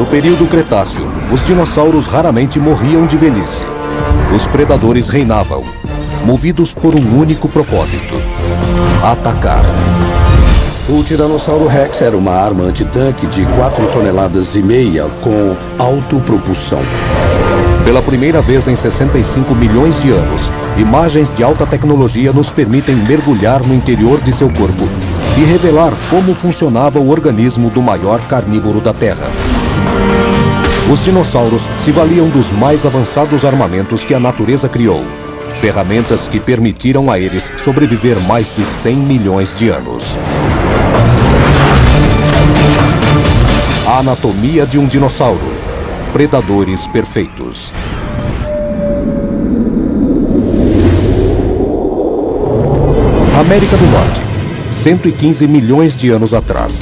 No período Cretáceo, os dinossauros raramente morriam de velhice. Os predadores reinavam, movidos por um único propósito: atacar. O Tiranossauro Rex era uma arma antitanque de 4,5 toneladas com autopropulsão. Pela primeira vez em 65 milhões de anos, imagens de alta tecnologia nos permitem mergulhar no interior de seu corpo e revelar como funcionava o organismo do maior carnívoro da Terra. Os dinossauros se valiam dos mais avançados armamentos que a natureza criou, ferramentas que permitiram a eles sobreviver mais de 100 milhões de anos. A anatomia de um dinossauro. Predadores perfeitos. América do Norte, 115 milhões de anos atrás.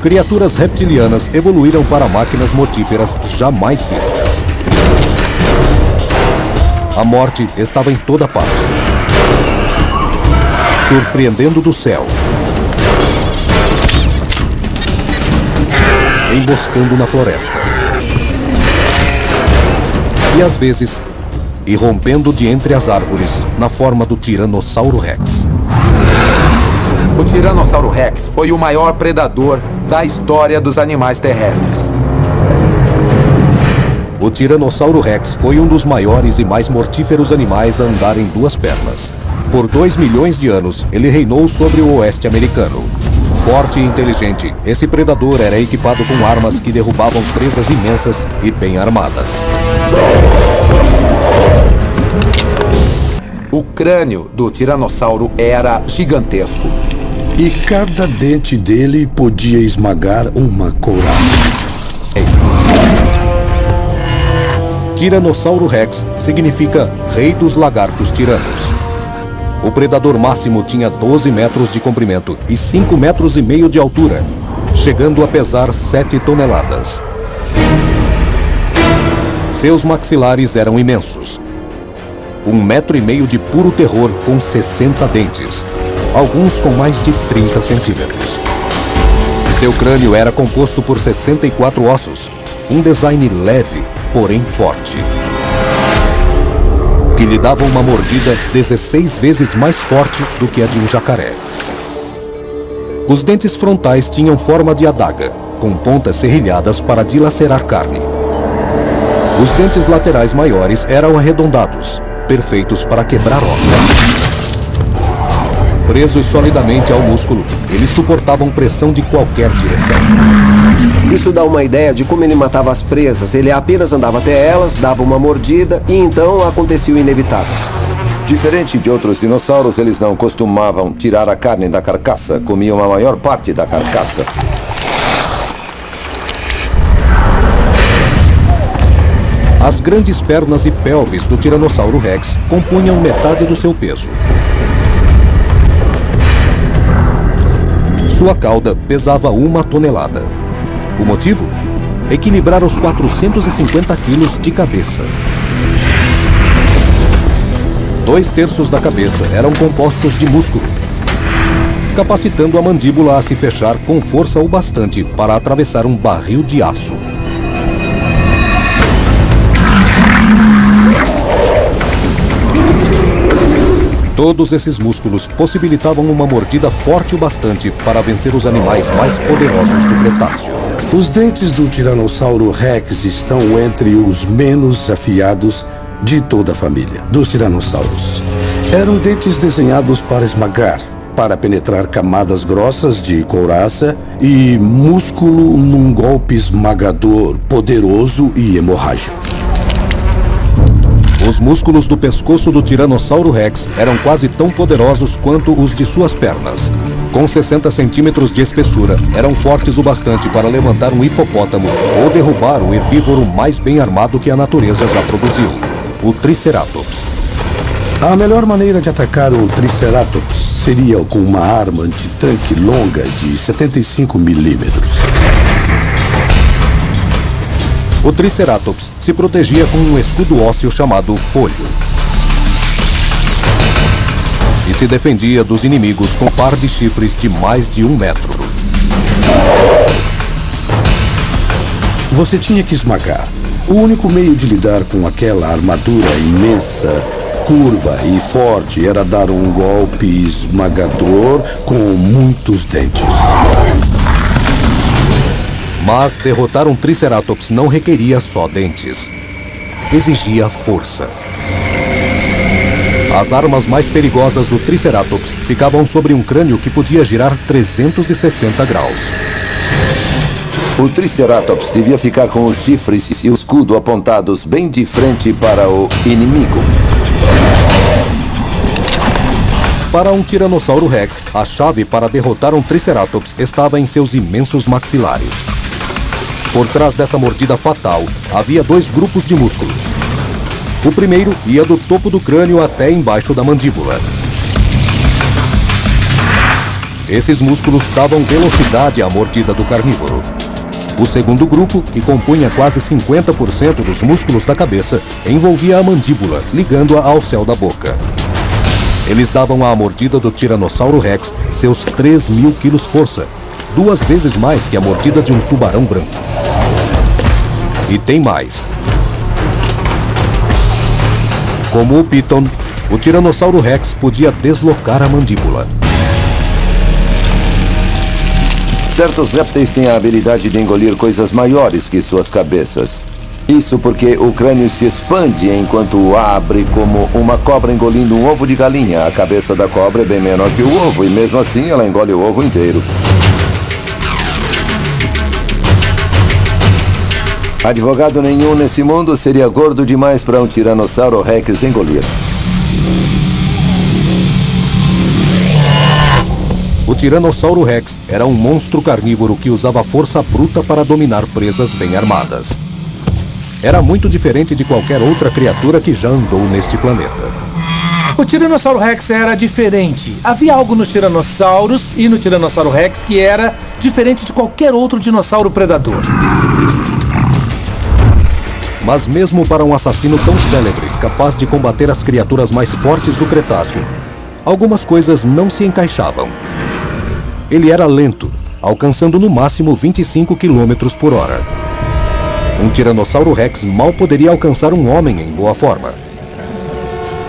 Criaturas reptilianas evoluíram para máquinas mortíferas jamais vistas. A morte estava em toda parte, surpreendendo do céu, emboscando na floresta e às vezes irrompendo de entre as árvores na forma do Tiranossauro Rex. O Tiranossauro Rex foi o maior predador da história dos animais terrestres. O Tiranossauro Rex foi um dos maiores e mais mortíferos animais a andar em duas pernas. Por 2 milhões de anos, ele reinou sobre o oeste americano. Forte e inteligente, esse predador era equipado com armas que derrubavam presas imensas e bem armadas. O crânio do Tiranossauro era gigantesco. E cada dente dele podia esmagar uma couraça. Tiranossauro Rex significa Rei dos Lagartos Tiranos. O predador máximo tinha 12 metros de comprimento e 5,5 metros de altura, chegando a pesar 7 toneladas. Seus maxilares eram imensos. 1,5 metro de puro terror com 60 dentes, alguns com mais de 30 centímetros. Seu crânio era composto por 64 ossos, um design leve, porém forte, que lhe dava uma mordida 16 vezes mais forte do que a de um jacaré. Os dentes frontais tinham forma de adaga, com pontas serrilhadas para dilacerar carne. Os dentes laterais maiores eram arredondados, perfeitos para quebrar ossos. Presos solidamente ao músculo, eles suportavam pressão de qualquer direção. Isso dá uma ideia de como ele matava as presas. Ele apenas andava até elas, dava uma mordida e então acontecia o inevitável. Diferente de outros dinossauros, eles não costumavam tirar a carne da carcaça, comiam a maior parte da carcaça. As grandes pernas e pelvis do Tiranossauro Rex compunham metade do seu peso. Sua cauda pesava 1 tonelada. O motivo? Equilibrar os 450 quilos de cabeça. 2/3 da cabeça eram compostos de músculo, capacitando a mandíbula a se fechar com força o bastante para atravessar um barril de aço. Todos esses músculos possibilitavam uma mordida forte o bastante para vencer os animais mais poderosos do Cretáceo. Os dentes do Tiranossauro Rex estão entre os menos afiados de toda a família dos tiranossauros. Eram dentes desenhados para esmagar, para penetrar camadas grossas de couraça e músculo num golpe esmagador, poderoso e hemorrágico. Os músculos do pescoço do Tiranossauro Rex eram quase tão poderosos quanto os de suas pernas. Com 60 centímetros de espessura, eram fortes o bastante para levantar um hipopótamo ou derrubar o herbívoro mais bem armado que a natureza já produziu, o Triceratops. A melhor maneira de atacar o Triceratops seria com uma arma antitanque longa de 75 milímetros. O Triceratops se protegia com um escudo ósseo chamado folho e se defendia dos inimigos com um par de chifres de mais de 1 metro. Você tinha que esmagar. O único meio de lidar com aquela armadura imensa, curva e forte era dar um golpe esmagador com muitos dentes. Mas derrotar um Triceratops não requeria só dentes. Exigia força. As armas mais perigosas do Triceratops ficavam sobre um crânio que podia girar 360 graus. O Triceratops devia ficar com os chifres e o escudo apontados bem de frente para o inimigo. Para um Tiranossauro Rex, a chave para derrotar um Triceratops estava em seus imensos maxilares. Por trás dessa mordida fatal, havia dois grupos de músculos. O primeiro ia do topo do crânio até embaixo da mandíbula. Esses músculos davam velocidade à mordida do carnívoro. O segundo grupo, que compunha quase 50% dos músculos da cabeça, envolvia a mandíbula, ligando-a ao céu da boca. Eles davam à mordida do Tiranossauro Rex seus 3.000 quilos força, 2 vezes mais que a mordida de um tubarão branco. E tem mais. Como o Piton, o Tiranossauro Rex podia deslocar a mandíbula. Certos répteis têm a habilidade de engolir coisas maiores que suas cabeças. Isso porque o crânio se expande enquanto o abre, como uma cobra engolindo um ovo de galinha. A cabeça da cobra é bem menor que o ovo e mesmo assim ela engole o ovo inteiro. Advogado nenhum nesse mundo seria gordo demais para um Tiranossauro Rex engolir. O Tiranossauro Rex era um monstro carnívoro que usava força bruta para dominar presas bem armadas. Era muito diferente de qualquer outra criatura que já andou neste planeta. O Tiranossauro Rex era diferente. Havia algo nos tiranossauros e no Tiranossauro Rex que era diferente de qualquer outro dinossauro predador. Mas mesmo para um assassino tão célebre, capaz de combater as criaturas mais fortes do Cretáceo, algumas coisas não se encaixavam. Ele era lento, alcançando no máximo 25 km por hora. Um Tiranossauro Rex mal poderia alcançar um homem em boa forma.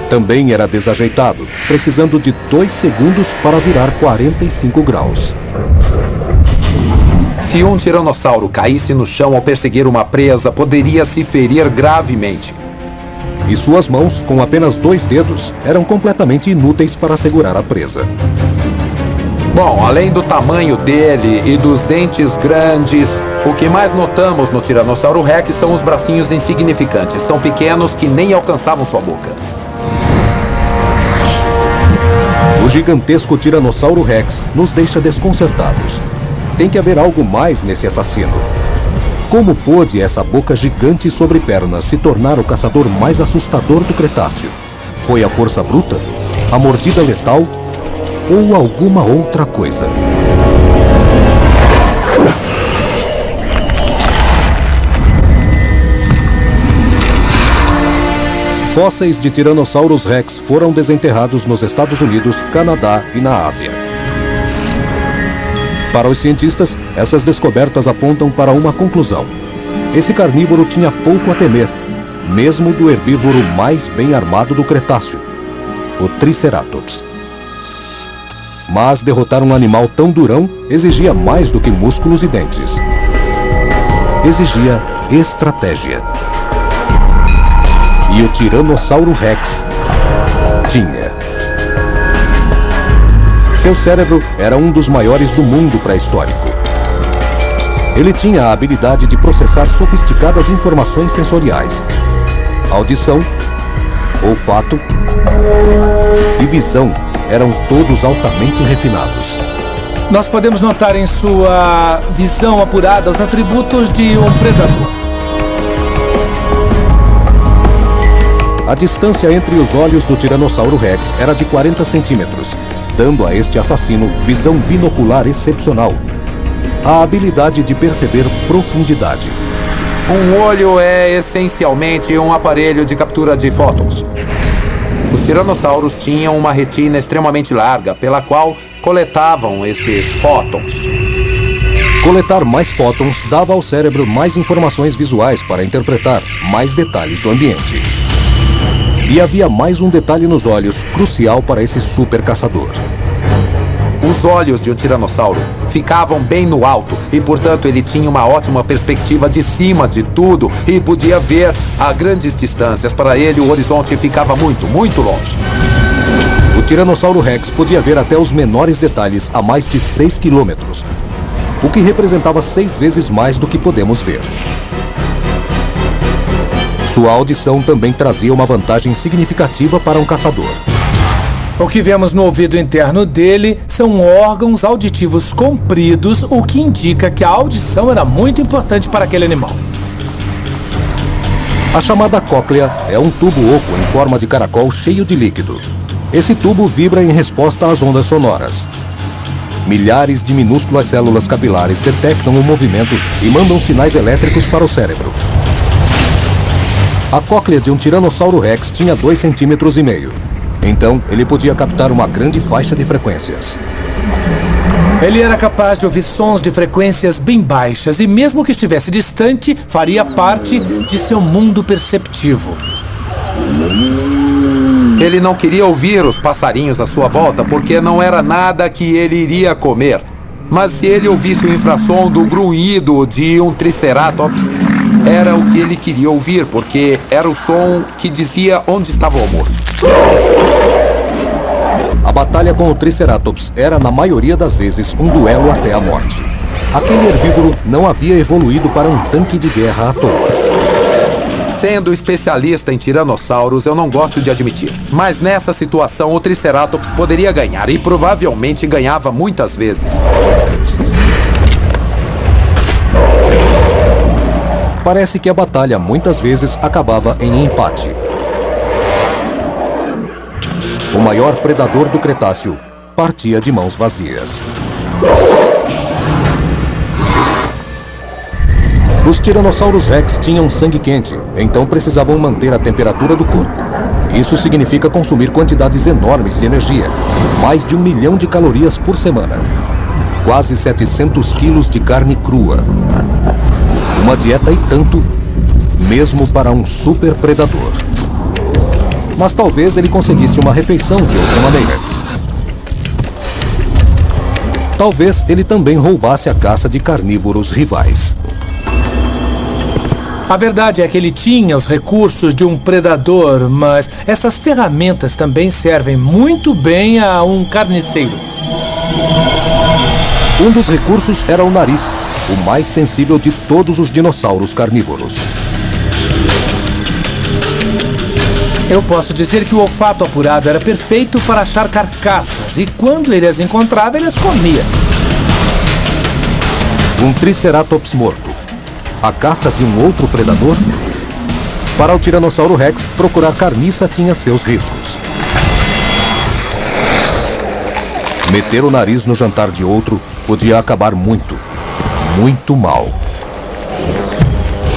Também era desajeitado, precisando de 2 segundos para virar 45 graus. Se um tiranossauro caísse no chão ao perseguir uma presa, poderia se ferir gravemente. E suas mãos, com apenas 2 dedos, eram completamente inúteis para segurar a presa. Bom, além do tamanho dele e dos dentes grandes, o que mais notamos no Tiranossauro Rex são os bracinhos insignificantes, tão pequenos que nem alcançavam sua boca. O gigantesco Tiranossauro Rex nos deixa desconcertados. Tem que haver algo mais nesse assassino. Como pôde essa boca gigante sobre pernas se tornar o caçador mais assustador do Cretáceo? Foi a força bruta? A mordida letal? Ou alguma outra coisa? Fósseis de Tiranossauros Rex foram desenterrados nos Estados Unidos, Canadá e na Ásia. Para os cientistas, essas descobertas apontam para uma conclusão. Esse carnívoro tinha pouco a temer, mesmo do herbívoro mais bem armado do Cretáceo, o Triceratops. Mas derrotar um animal tão durão exigia mais do que músculos e dentes. Exigia estratégia. E o Tiranossauro Rex tinha. Seu cérebro era um dos maiores do mundo pré-histórico. Ele tinha a habilidade de processar sofisticadas informações sensoriais. Audição, olfato e visão eram todos altamente refinados. Nós podemos notar em sua visão apurada os atributos de um predador. A distância entre os olhos do Tiranossauro Rex era de 40 centímetros, dando a este assassino visão binocular excepcional. A habilidade de perceber profundidade. Um olho é essencialmente um aparelho de captura de fótons. Os tiranossauros tinham uma retina extremamente larga, pela qual coletavam esses fótons. Coletar mais fótons dava ao cérebro mais informações visuais para interpretar mais detalhes do ambiente. E havia mais um detalhe nos olhos, crucial para esse super caçador. Os olhos de um tiranossauro ficavam bem no alto e, portanto, ele tinha uma ótima perspectiva de cima de tudo e podia ver a grandes distâncias. Para ele, o horizonte ficava muito, muito longe. O Tiranossauro Rex podia ver até os menores detalhes a mais de 6 quilômetros, o que representava 6 vezes mais do que podemos ver. Sua audição também trazia uma vantagem significativa para um caçador. O que vemos no ouvido interno dele são órgãos auditivos compridos, o que indica que a audição era muito importante para aquele animal. A chamada cóclea é um tubo oco em forma de caracol cheio de líquido. Esse tubo vibra em resposta às ondas sonoras. Milhares de minúsculas células capilares detectam o movimento e mandam sinais elétricos para o cérebro. A cóclea de um Tiranossauro Rex tinha 2,5 centímetros. Então, ele podia captar uma grande faixa de frequências. Ele era capaz de ouvir sons de frequências bem baixas e, mesmo que estivesse distante, faria parte de seu mundo perceptivo. Ele não queria ouvir os passarinhos à sua volta porque não era nada que ele iria comer. Mas se ele ouvisse o infrassom do grunhido de um Triceratops, era o que ele queria ouvir, porque era o som que dizia onde estava o almoço. A batalha com o Triceratops era, na maioria das vezes, um duelo até a morte. Aquele herbívoro não havia evoluído para um tanque de guerra à toa. Sendo especialista em tiranossauros, eu não gosto de admitir. Mas nessa situação, o Triceratops poderia ganhar e provavelmente ganhava muitas vezes. Parece que a batalha muitas vezes acabava em empate. O maior predador do Cretáceo partia de mãos vazias. Os Tiranossauros Rex tinham sangue quente, então precisavam manter a temperatura do corpo. Isso significa consumir quantidades enormes de energia, mais de 1 milhão de calorias por semana. Quase 700 quilos de carne crua. Uma dieta e tanto, mesmo para um super predador. Mas talvez ele conseguisse uma refeição de outra maneira. Talvez ele também roubasse a caça de carnívoros rivais. A verdade é que ele tinha os recursos de um predador, mas essas ferramentas também servem muito bem a um carniceiro. Um dos recursos era o nariz, o mais sensível de todos os dinossauros carnívoros. Eu posso dizer que o olfato apurado era perfeito para achar carcaças, e quando ele as encontrava, ele as comia. Um Triceratops morto. A caça de um outro predador? Para o Tiranossauro Rex, procurar carniça tinha seus riscos. Meter o nariz no jantar de outro podia acabar muito, muito mal.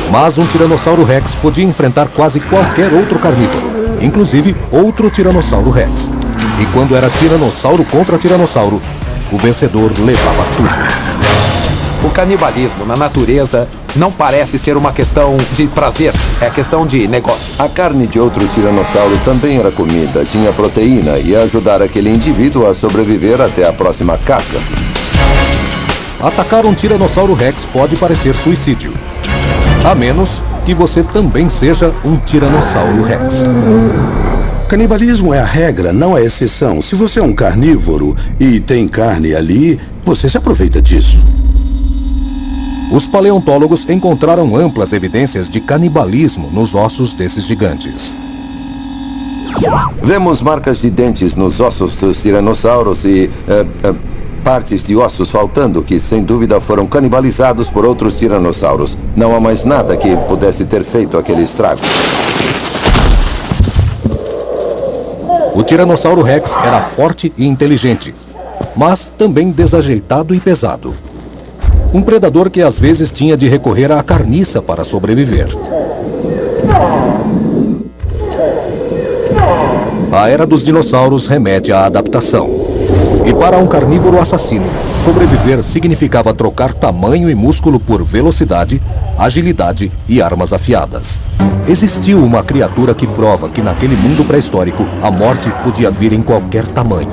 Mas um Tiranossauro Rex podia enfrentar quase qualquer outro carnívoro, inclusive outro Tiranossauro Rex. E quando era tiranossauro contra tiranossauro, o vencedor levava tudo. O canibalismo na natureza não parece ser uma questão de prazer, é questão de negócio. A carne de outro tiranossauro também era comida, tinha proteína e ia ajudar aquele indivíduo a sobreviver até a próxima caça. Atacar um Tiranossauro Rex pode parecer suicídio. A menos que você também seja um Tiranossauro Rex. Canibalismo é a regra, não a exceção. Se você é um carnívoro e tem carne ali, você se aproveita disso. Os paleontólogos encontraram amplas evidências de canibalismo nos ossos desses gigantes. Vemos marcas de dentes nos ossos dos tiranossauros e partes de ossos faltando que, sem dúvida, foram canibalizados por outros tiranossauros. Não há mais nada que pudesse ter feito aquele estrago. O Tiranossauro Rex era forte e inteligente, mas também desajeitado e pesado. Um predador que às vezes tinha de recorrer à carniça para sobreviver. A era dos dinossauros remete à adaptação. E para um carnívoro assassino, sobreviver significava trocar tamanho e músculo por velocidade, agilidade e armas afiadas. Existiu uma criatura que prova que naquele mundo pré-histórico a morte podia vir em qualquer tamanho.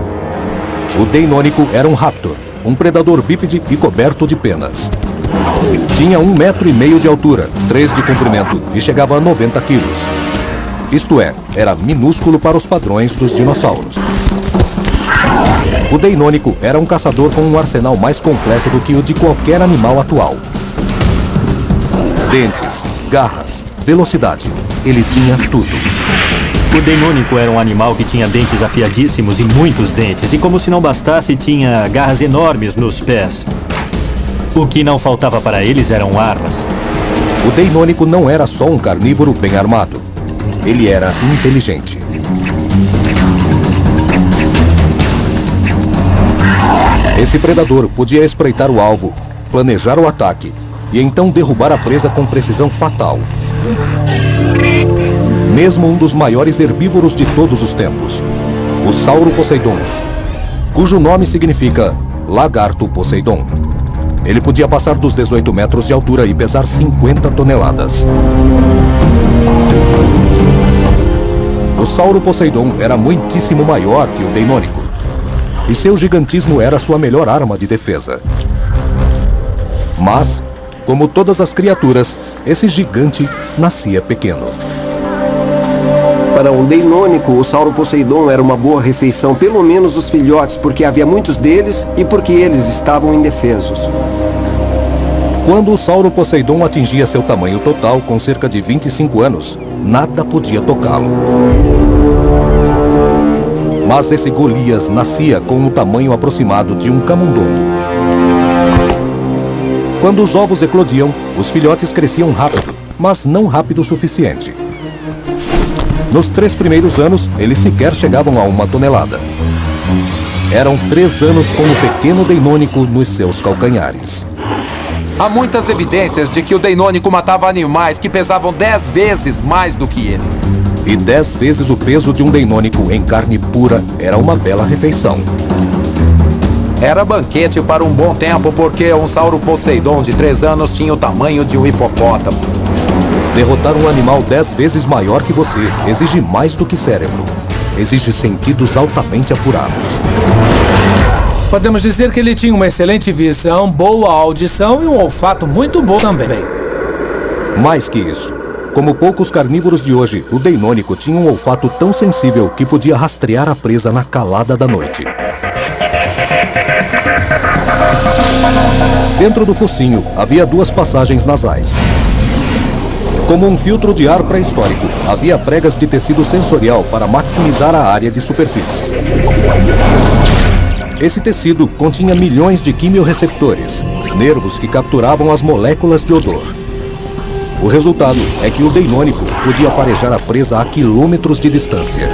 O Deinônico era um raptor, um predador bípede e coberto de penas. Tinha 1,5 metros de altura, 3 de comprimento e chegava a 90 quilos. Isto é, era minúsculo para os padrões dos dinossauros. O Deinônico era um caçador com um arsenal mais completo do que o de qualquer animal atual. Dentes, garras, velocidade. Ele tinha tudo. O Deinônico era um animal que tinha dentes afiadíssimos e muitos dentes. E como se não bastasse, tinha garras enormes nos pés. O que não faltava para eles eram armas. O Deinônico não era só um carnívoro bem armado. Ele era inteligente. Esse predador podia espreitar o alvo, planejar o ataque e então derrubar a presa com precisão fatal. Mesmo um dos maiores herbívoros de todos os tempos, o Sauroposeidon, cujo nome significa Lagarto Poseidon. Ele podia passar dos 18 metros de altura e pesar 50 toneladas. O Sauroposeidon era muitíssimo maior que o Deinônico, e seu gigantismo era sua melhor arma de defesa. Mas, como todas as criaturas, esse gigante nascia pequeno. Para um Deinônico, o Sauroposeidon era uma boa refeição, pelo menos os filhotes, porque havia muitos deles e porque eles estavam indefesos. Quando o Sauroposeidon atingia seu tamanho total, com cerca de 25 anos, nada podia tocá-lo. Mas esse Golias nascia com um tamanho aproximado de um camundongo. Quando os ovos eclodiam, os filhotes cresciam rápido, mas não rápido o suficiente. Nos 3 primeiros anos, eles sequer chegavam a 1 tonelada. Eram 3 anos com o pequeno Deinônico nos seus calcanhares. Há muitas evidências de que o Deinônico matava animais que pesavam 10 vezes mais do que ele. E 10 vezes o peso de um Deinônico em carne pura era uma bela refeição. Era banquete para um bom tempo porque um Sauroposeidon de 3 anos tinha o tamanho de um hipopótamo. Derrotar um animal 10 vezes maior que você exige mais do que cérebro. Exige sentidos altamente apurados. Podemos dizer que ele tinha uma excelente visão, boa audição e um olfato muito bom também. Mais que isso. Como poucos carnívoros de hoje, o Deinônico tinha um olfato tão sensível que podia rastrear a presa na calada da noite. Dentro do focinho havia 2 passagens nasais. Como um filtro de ar pré-histórico, havia pregas de tecido sensorial para maximizar a área de superfície. Esse tecido continha milhões de quimiorreceptores, nervos que capturavam as moléculas de odor. O resultado é que o Deinônico podia farejar a presa a quilômetros de distância.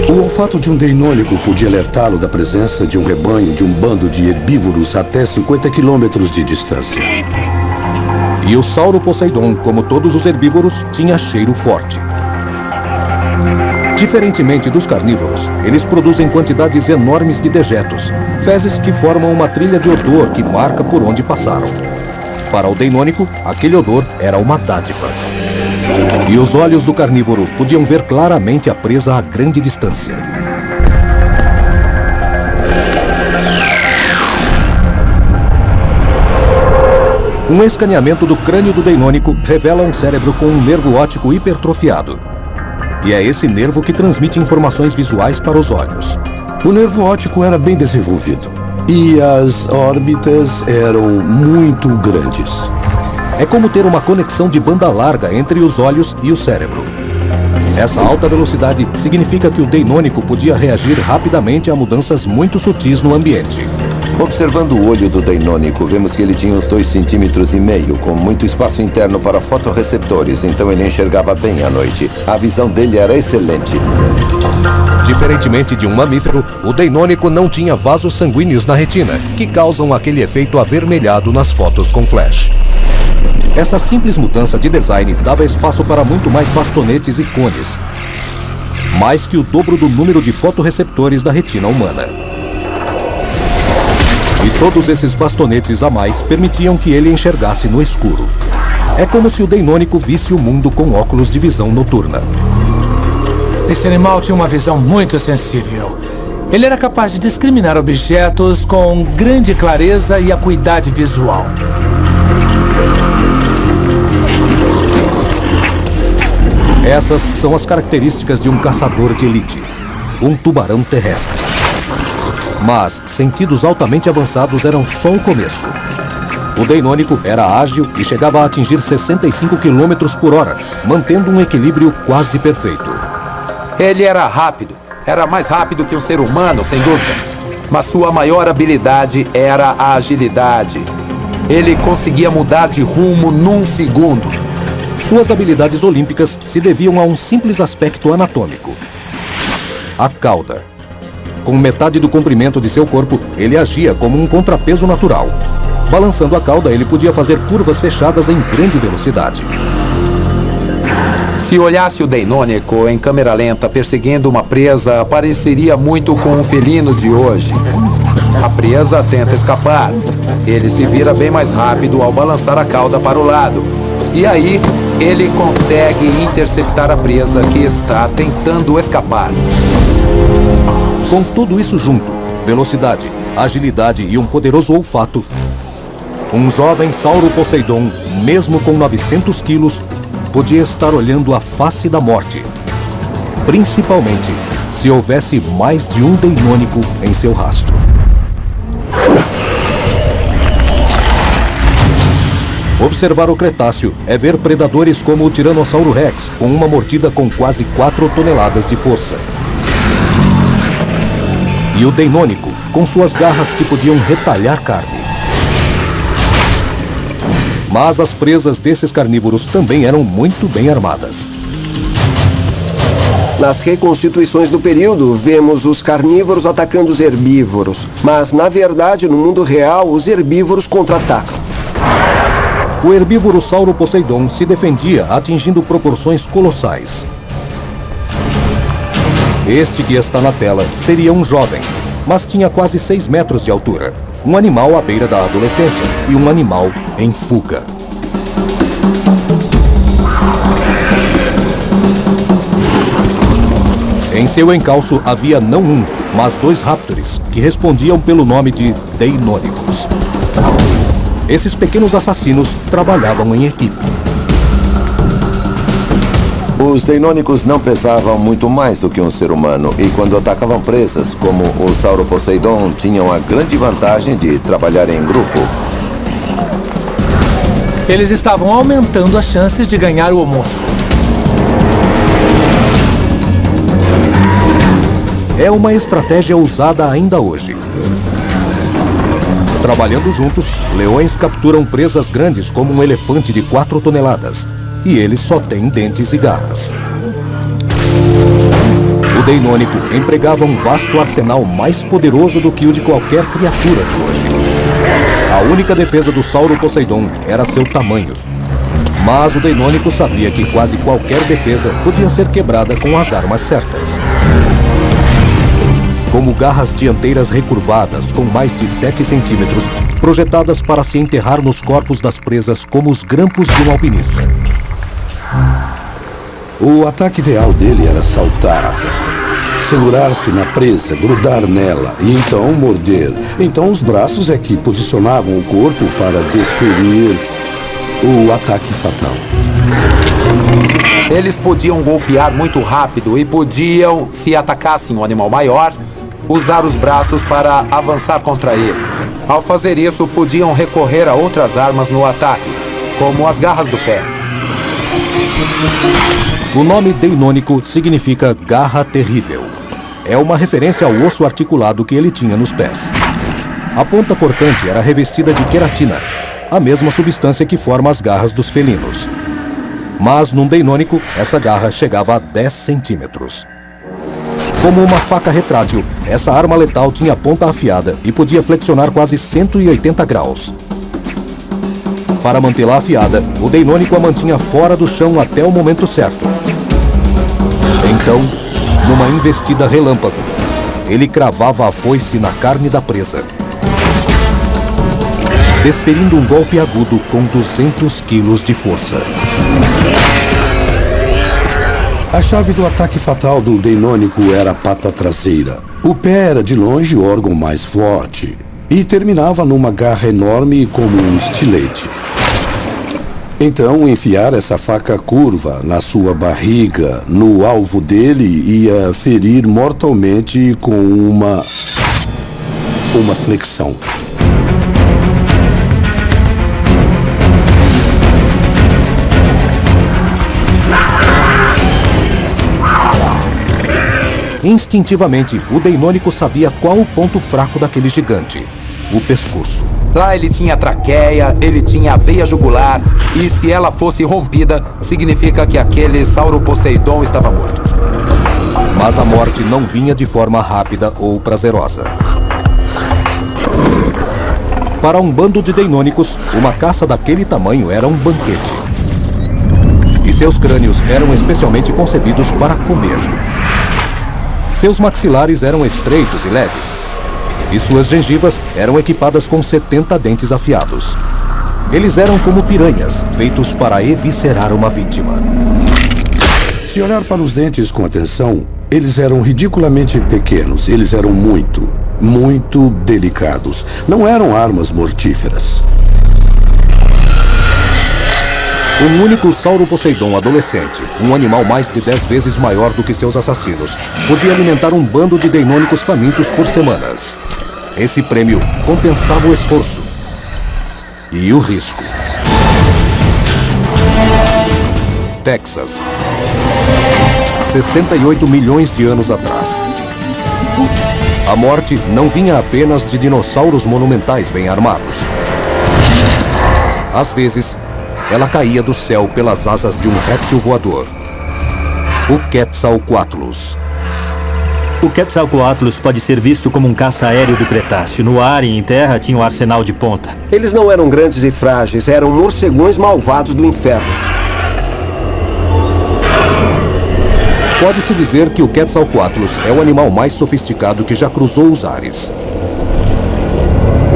O olfato de um Deinônico podia alertá-lo da presença de um rebanho de um bando de herbívoros até 50 quilômetros de distância. E o Sauroposeidon, como todos os herbívoros, tinha cheiro forte. Diferentemente dos carnívoros, eles produzem quantidades enormes de dejetos, fezes que formam uma trilha de odor que marca por onde passaram. Para o Deinônico, aquele odor era uma dádiva. E os olhos do carnívoro podiam ver claramente a presa a grande distância. Um escaneamento do crânio do Deinônico revela um cérebro com um nervo óptico hipertrofiado. E é esse nervo que transmite informações visuais para os olhos. O nervo óptico era bem desenvolvido e as órbitas eram muito grandes. É como ter uma conexão de banda larga entre os olhos e o cérebro. Essa alta velocidade significa que o Deinônico podia reagir rapidamente a mudanças muito sutis no ambiente. Observando o olho do Deinônico, vemos que ele tinha uns 2,5 centímetros, com muito espaço interno para fotorreceptores, então ele enxergava bem à noite. A visão dele era excelente. Diferentemente de um mamífero, o Deinônico não tinha vasos sanguíneos na retina, que causam aquele efeito avermelhado nas fotos com flash. Essa simples mudança de design dava espaço para muito mais bastonetes e cones, mais que o dobro do número de fotorreceptores da retina humana. E todos esses bastonetes a mais permitiam que ele enxergasse no escuro. É como se o Deinônico visse o mundo com óculos de visão noturna. Esse animal tinha uma visão muito sensível. Ele era capaz de discriminar objetos com grande clareza e acuidade visual. Essas são as características de um caçador de elite, um tubarão terrestre. Mas sentidos altamente avançados eram só o começo. O Deinônico era ágil e chegava a atingir 65 km por hora, mantendo um equilíbrio quase perfeito. Ele era rápido. Era mais rápido que um ser humano, sem dúvida. Mas sua maior habilidade era a agilidade. Ele conseguia mudar de rumo num segundo. Suas habilidades olímpicas se deviam a um simples aspecto anatômico: a cauda. Com metade do comprimento de seu corpo, ele agia como um contrapeso natural. Balançando a cauda, ele podia fazer curvas fechadas em grande velocidade. Se olhasse o Deinônico em câmera lenta perseguindo uma presa, pareceria muito com um felino de hoje. A presa tenta escapar. Ele se vira bem mais rápido ao balançar a cauda para o lado. E aí, ele consegue interceptar a presa que está tentando escapar. Com tudo isso junto, velocidade, agilidade e um poderoso olfato, um jovem Sauro Poseidon, mesmo com 900 quilos, podia estar olhando a face da morte. Principalmente se houvesse mais de um Deinônico em seu rastro. Observar o Cretáceo é ver predadores como o Tiranossauro Rex, com uma mordida com quase 4 toneladas de força. E o Deinônico, com suas garras que podiam retalhar carne. Mas as presas desses carnívoros também eram muito bem armadas. Nas reconstituições do período, vemos os carnívoros atacando os herbívoros. Mas, na verdade, no mundo real, os herbívoros contra-atacam. O herbívoro Sauro Poseidon se defendia atingindo proporções colossais. Este que está na tela seria um jovem, mas tinha quase 6 metros de altura. Um animal à beira da adolescência e um animal em fuga. Em seu encalço havia não um, mas 2 raptores, que respondiam pelo nome de Deinônicos. Esses pequenos assassinos trabalhavam em equipe. Os Deinônicos não pesavam muito mais do que um ser humano e quando atacavam presas, como o Sauro Poseidon, tinham a grande vantagem de trabalhar em grupo. Eles estavam aumentando as chances de ganhar o almoço. É uma estratégia usada ainda hoje. Trabalhando juntos, leões capturam presas grandes como um elefante de 4 toneladas. E eles só têm dentes e garras. O Deinônico empregava um vasto arsenal mais poderoso do que o de qualquer criatura de hoje. A única defesa do Sauro Poseidon era seu tamanho. Mas o Deinônico sabia que quase qualquer defesa podia ser quebrada com as armas certas. Como garras dianteiras recurvadas com mais de 7 centímetros, projetadas para se enterrar nos corpos das presas como os grampos de um alpinista. O ataque ideal dele era saltar, segurar-se na presa, grudar nela e então morder. Então os braços é que posicionavam o corpo para desferir o ataque fatal. Eles podiam golpear muito rápido e podiam, se atacassem um animal maior, usar os braços para avançar contra ele. Ao fazer isso, podiam recorrer a outras armas no ataque, como as garras do pé. O nome Deinônico significa garra terrível. É uma referência ao osso articulado que ele tinha nos pés. A ponta cortante era revestida de queratina, a mesma substância que forma as garras dos felinos. Mas num Deinônico, essa garra chegava a 10 centímetros. Como uma faca retrátil, essa arma letal tinha ponta afiada e podia flexionar quase 180 graus. Para mantê-la afiada, o Deinônico a mantinha fora do chão até o momento certo. Então, numa investida relâmpago, ele cravava a foice na carne da presa. desferindo um golpe agudo com 200 quilos de força. A chave do ataque fatal do Deinônico era a pata traseira. O pé era de longe o órgão mais forte e terminava numa garra enorme como um estilete. Então, enfiar essa faca curva na sua barriga, no alvo dele, ia ferir mortalmente com uma flexão. Instintivamente, o Deinônico sabia qual o ponto fraco daquele gigante: o pescoço. Lá ele tinha a traqueia, ele tinha a veia jugular, e se ela fosse rompida, significa que aquele Sauroposeidon estava morto. Mas a morte não vinha de forma rápida ou prazerosa. Para um bando de Deinônicos, uma caça daquele tamanho era um banquete. E seus crânios eram especialmente concebidos para comer. Seus maxilares eram estreitos e leves, e suas gengivas eram equipadas com 70 dentes afiados. Eles eram como piranhas, feitos para eviscerar uma vítima. Se olhar para os dentes com atenção, eles eram ridiculamente pequenos. Eles eram muito delicados. Não eram armas mortíferas. Um único Sauroposeidon adolescente, um animal mais de 10 vezes maior do que seus assassinos, podia alimentar um bando de Deinônicos famintos por semanas. Esse prêmio compensava o esforço e o risco. Texas. 68 milhões de anos atrás. A morte não vinha apenas de dinossauros monumentais bem armados. Às vezes, ela caía do céu pelas asas de um réptil voador, o Quetzalcoatlus. O Quetzalcoatlus pode ser visto como um caça aéreo do Cretáceo. No ar e em terra tinha um arsenal de ponta. Eles não eram grandes e frágeis, eram morcegões malvados do inferno. Pode-se dizer que o Quetzalcoatlus é o animal mais sofisticado que já cruzou os ares.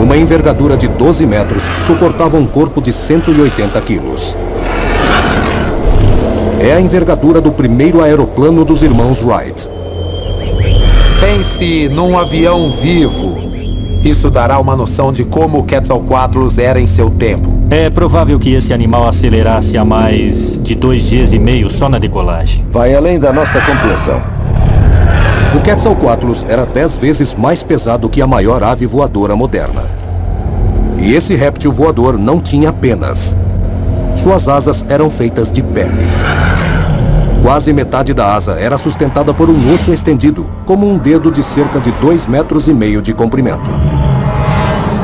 Uma envergadura de 12 metros suportava um corpo de 180 quilos. É a envergadura do primeiro aeroplano dos irmãos Wright. Pense num avião vivo. Isso dará uma noção de como o Quetzalcoatlus era em seu tempo. É provável que esse animal acelerasse a mais de 2 dias e meio só na decolagem. Vai além da nossa compreensão. O Quetzalcoatlus era 10 vezes mais pesado que a maior ave voadora moderna. E esse réptil voador não tinha penas. Suas asas eram feitas de pele. Quase metade da asa era sustentada por um osso estendido, como um dedo de cerca de 2,5 metros de comprimento.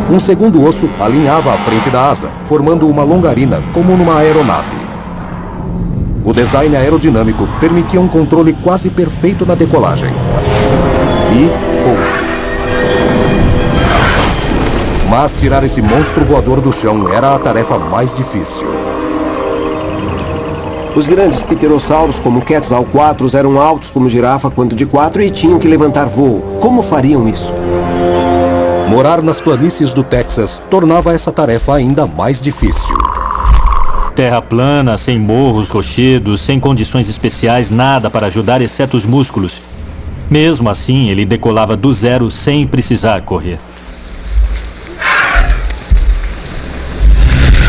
Um segundo osso alinhava a frente da asa, formando uma longarina, como numa aeronave. O design aerodinâmico permitia um controle quase perfeito na decolagem. E pouso. Mas tirar esse monstro voador do chão era a tarefa mais difícil. Os grandes pterossauros, como o Quetzalcoatlus, eram altos como girafa quanto de 4 e tinham que levantar voo. Como fariam isso? Morar nas planícies do Texas tornava essa tarefa ainda mais difícil. Terra plana, sem morros, rochedos, sem condições especiais, nada para ajudar exceto os músculos. Mesmo assim, ele decolava do zero sem precisar correr.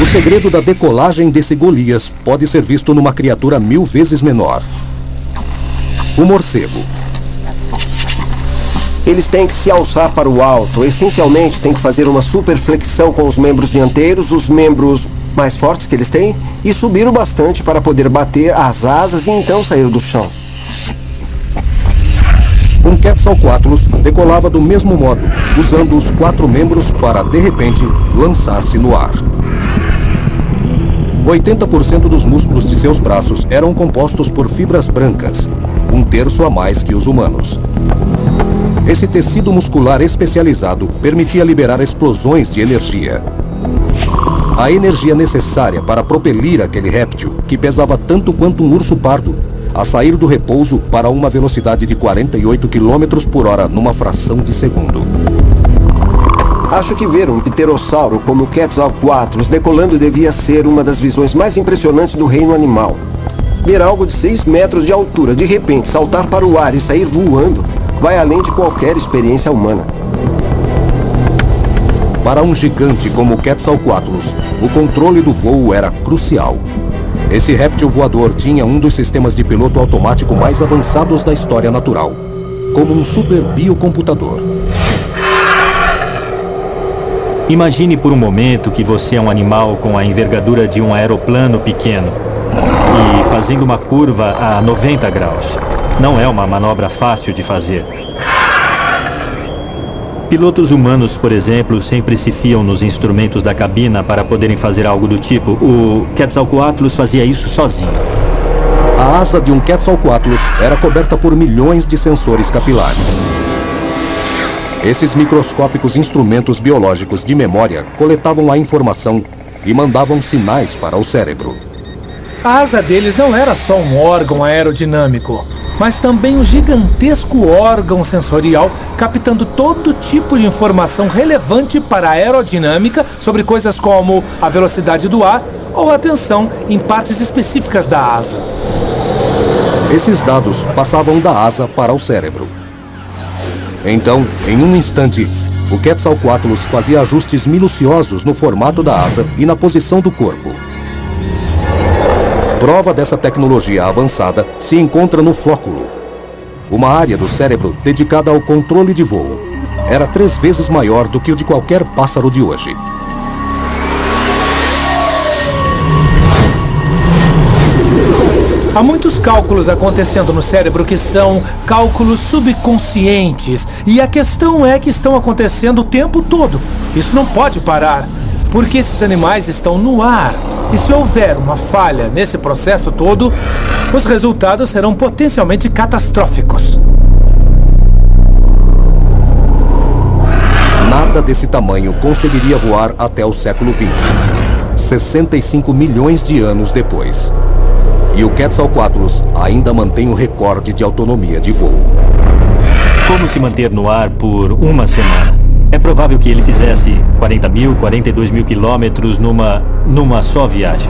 O segredo da decolagem desse Golias pode ser visto numa criatura 1000 vezes menor: o morcego. Eles têm que se alçar para o alto. Essencialmente, têm que fazer uma superflexão com os membros dianteiros, os membros mais fortes que eles têm, e subir o bastante para poder bater as asas e então sair do chão. Um Quetzalcoatlus decolava do mesmo modo, usando os 4 membros para, de repente, lançar-se no ar. 80% dos músculos de seus braços eram compostos por fibras brancas, 1/3 a mais que os humanos. Esse tecido muscular especializado permitia liberar explosões de energia. A energia necessária para propelir aquele réptil, que pesava tanto quanto um urso pardo, a sair do repouso para uma velocidade de 48 km por hora numa fração de segundo. Acho que ver um pterossauro como o Quetzalcoatlus decolando devia ser uma das visões mais impressionantes do reino animal. Ver algo de 6 metros de altura, de repente saltar para o ar e sair voando, vai além de qualquer experiência humana. Para um gigante como o Quetzalcoatlus, o controle do voo era crucial. Esse réptil voador tinha um dos sistemas de piloto automático mais avançados da história natural, como um super biocomputador. Imagine por um momento que você é um animal com a envergadura de um aeroplano pequeno e fazendo uma curva a 90 graus. Não é uma manobra fácil de fazer. Pilotos humanos, por exemplo, sempre se fiam nos instrumentos da cabina para poderem fazer algo do tipo. O Quetzalcoatlus fazia isso sozinho. A asa de um Quetzalcoatlus era coberta por milhões de sensores capilares. Esses microscópicos instrumentos biológicos de memória coletavam a informação e mandavam sinais para o cérebro. A asa deles não era só um órgão aerodinâmico, mas também um gigantesco órgão sensorial captando todo tipo de informação relevante para a aerodinâmica sobre coisas como a velocidade do ar ou a tensão em partes específicas da asa. Esses dados passavam da asa para o cérebro. Então, em um instante, o Quetzalcoatlus fazia ajustes minuciosos no formato da asa e na posição do corpo. Prova dessa tecnologia avançada se encontra no flóculo, uma área do cérebro dedicada ao controle de voo. Era 3 vezes maior do que o de qualquer pássaro de hoje. Há muitos cálculos acontecendo no cérebro que são cálculos subconscientes. E a questão é que estão acontecendo o tempo todo. Isso não pode parar, porque esses animais estão no ar. E se houver uma falha nesse processo todo, os resultados serão potencialmente catastróficos. Nada desse tamanho conseguiria voar até o século XX, 65 milhões de anos depois. E o Quetzalcoatlus ainda mantém o recorde de autonomia de voo. Como se manter no ar por uma semana? É provável que ele fizesse 40 mil, 42 mil quilômetros numa só viagem.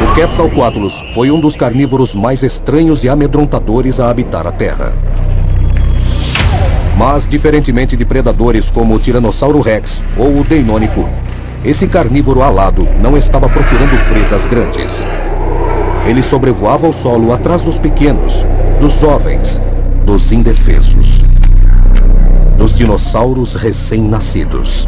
O Quetzalcoatlus foi um dos carnívoros mais estranhos e amedrontadores a habitar a Terra. Mas, diferentemente de predadores como o Tiranossauro Rex ou o Deinônico, esse carnívoro alado não estava procurando presas grandes. Ele sobrevoava o solo atrás dos pequenos, dos jovens, dos indefesos, dos dinossauros recém-nascidos.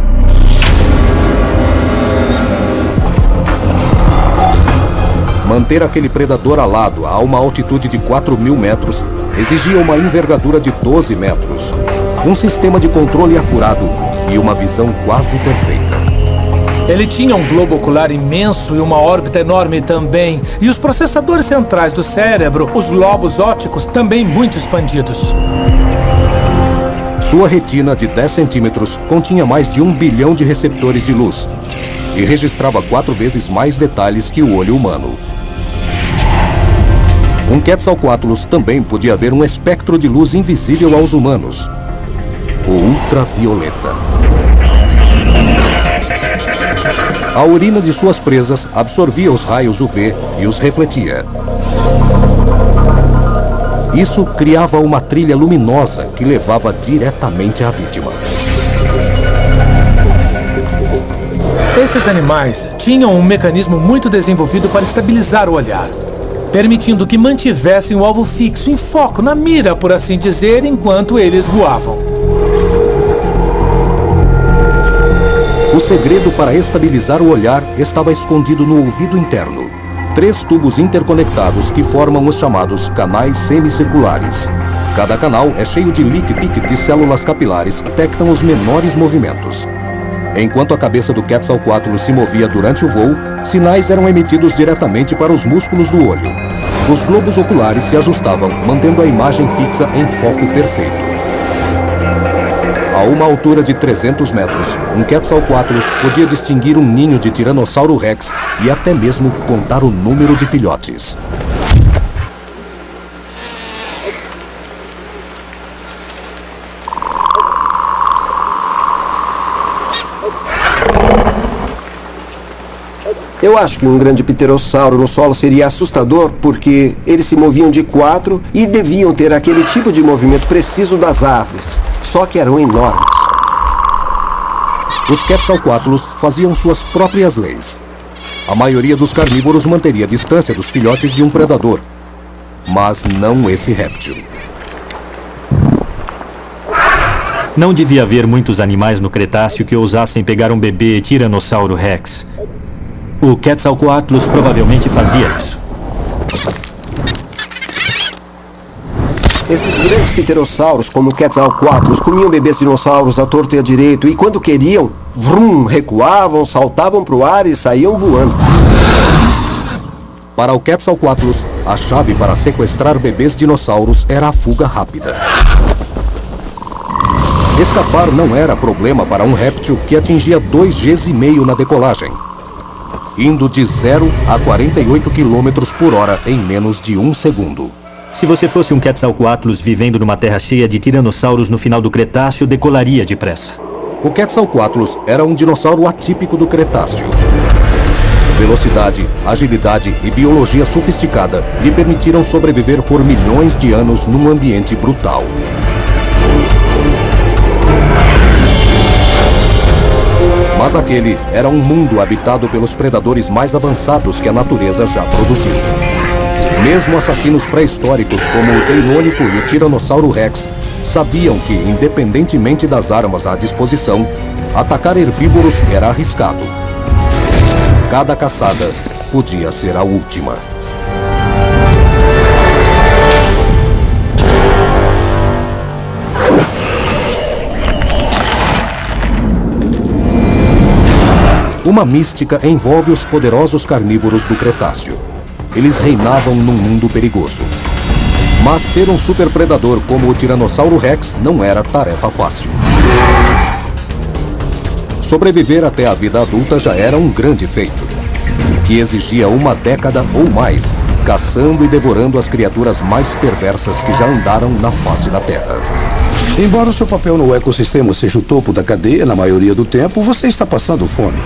Manter aquele predador alado a uma altitude de 4.000 metros exigia uma envergadura de 12 metros, um sistema de controle acurado e uma visão quase perfeita. Ele tinha um globo ocular imenso e uma órbita enorme também. E os processadores centrais do cérebro, os lobos ópticos, também muito expandidos. Sua retina de 10 centímetros continha mais de 1 bilhão de receptores de luz e registrava 4 vezes mais detalhes que o olho humano. Um Quetzalcoatlus também podia ver um espectro de luz invisível aos humanos, o ultravioleta. A urina de suas presas absorvia os raios UV e os refletia. Isso criava uma trilha luminosa que levava diretamente à vítima. Esses animais tinham um mecanismo muito desenvolvido para estabilizar o olhar, permitindo que mantivessem o alvo fixo em foco, na mira, por assim dizer, enquanto eles voavam. O segredo para estabilizar o olhar estava escondido no ouvido interno. 3 tubos interconectados que formam os chamados canais semicirculares. Cada canal é cheio de líquido de células capilares que detectam os menores movimentos. Enquanto a cabeça do Quetzalcoatlus se movia durante o voo, sinais eram emitidos diretamente para os músculos do olho. Os globos oculares se ajustavam, mantendo a imagem fixa em foco perfeito. A uma altura de 300 metros, um Quetzalcoatlus podia distinguir um ninho de Tiranossauro Rex e até mesmo contar o número de filhotes. Eu acho que um grande pterossauro no solo seria assustador porque eles se moviam de 4 e deviam ter aquele tipo de movimento preciso das árvores, só que eram enormes. Os Quetzalcoatlus faziam suas próprias leis. A maioria dos carnívoros manteria a distância dos filhotes de um predador, mas não esse réptil. Não devia haver muitos animais no Cretáceo que ousassem pegar um bebê Tiranossauro Rex. O Quetzalcoatlus provavelmente fazia isso. Esses grandes pterossauros, como o Quetzalcoatlus, comiam bebês dinossauros à torto e à direito e quando queriam, vrum, recuavam, saltavam para o ar e saíam voando. Para o Quetzalcoatlus, a chave para sequestrar bebês dinossauros era a fuga rápida. Escapar não era problema para um réptil que atingia 2,5 Gs na decolagem, indo de 0 a 48 km por hora em menos de 1 segundo. Se você fosse um Quetzalcoatlus vivendo numa terra cheia de tiranossauros no final do Cretáceo, decolaria depressa. O Quetzalcoatlus era um dinossauro atípico do Cretáceo. Velocidade, agilidade e biologia sofisticada lhe permitiram sobreviver por milhões de anos num ambiente brutal. Mas aquele era um mundo habitado pelos predadores mais avançados que a natureza já produziu. Mesmo assassinos pré-históricos como o Deinônico e o Tiranossauro Rex sabiam que, independentemente das armas à disposição, atacar herbívoros era arriscado. Cada caçada podia ser a última. Uma mística envolve os poderosos carnívoros do Cretáceo. Eles reinavam num mundo perigoso. Mas ser um superpredador como o Tiranossauro Rex não era tarefa fácil. Sobreviver até a vida adulta já era um grande feito, que exigia uma década ou mais, caçando e devorando as criaturas mais perversas que já andaram na face da Terra. Embora o seu papel no ecossistema seja o topo da cadeia, na maioria do tempo, você está passando fome.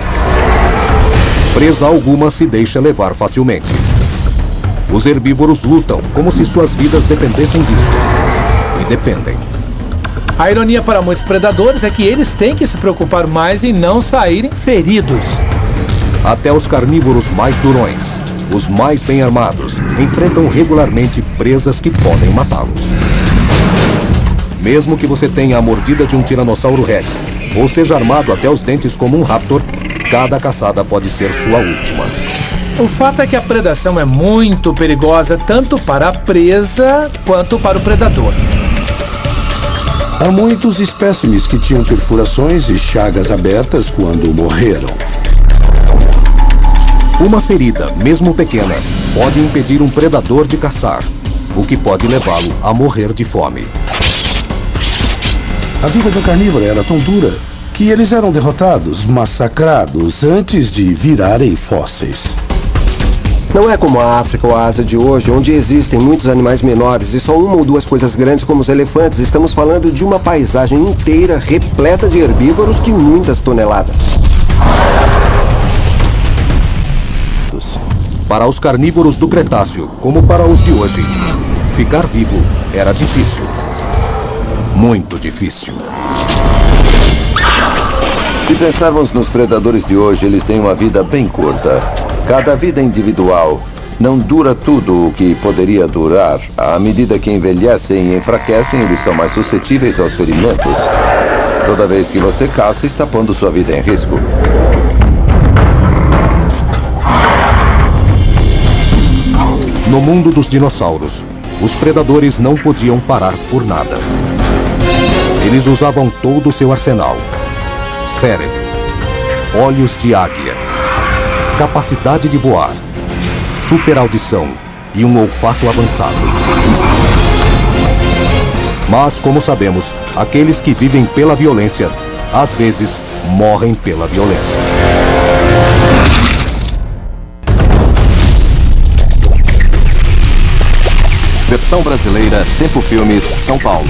Presa alguma se deixa levar facilmente. Os herbívoros lutam como se suas vidas dependessem disso. E dependem. A ironia para muitos predadores é que eles têm que se preocupar mais em não saírem feridos. Até os carnívoros mais durões, os mais bem armados, enfrentam regularmente presas que podem matá-los. Mesmo que você tenha a mordida de um Tiranossauro Rex, ou seja armado até os dentes como um Raptor, cada caçada pode ser sua última. O fato é que a predação é muito perigosa tanto para a presa quanto para o predador. Há muitos espécimes que tinham perfurações e chagas abertas quando morreram. Uma ferida, mesmo pequena, pode impedir um predador de caçar, o que pode levá-lo a morrer de fome. A vida do carnívoro era tão dura que eles eram derrotados, massacrados, antes de virarem fósseis. Não é como a África ou a Ásia de hoje, onde existem muitos animais menores e só uma ou duas coisas grandes como os elefantes. Estamos falando de uma paisagem inteira repleta de herbívoros de muitas toneladas. Para os carnívoros do Cretáceo, como para os de hoje, ficar vivo era difícil. Muito difícil. Se pensarmos nos predadores de hoje, eles têm uma vida bem curta. Cada vida individual não dura tudo o que poderia durar. À medida que envelhecem e enfraquecem, eles são mais suscetíveis aos ferimentos. Toda vez que você caça, está pondo sua vida em risco. No mundo dos dinossauros, os predadores não podiam parar por nada. Eles usavam todo o seu arsenal. Cérebro, olhos de águia, capacidade de voar, super audição e um olfato avançado. Mas, como sabemos, aqueles que vivem pela violência, às vezes, morrem pela violência. Versão brasileira, Tempo Filmes, São Paulo.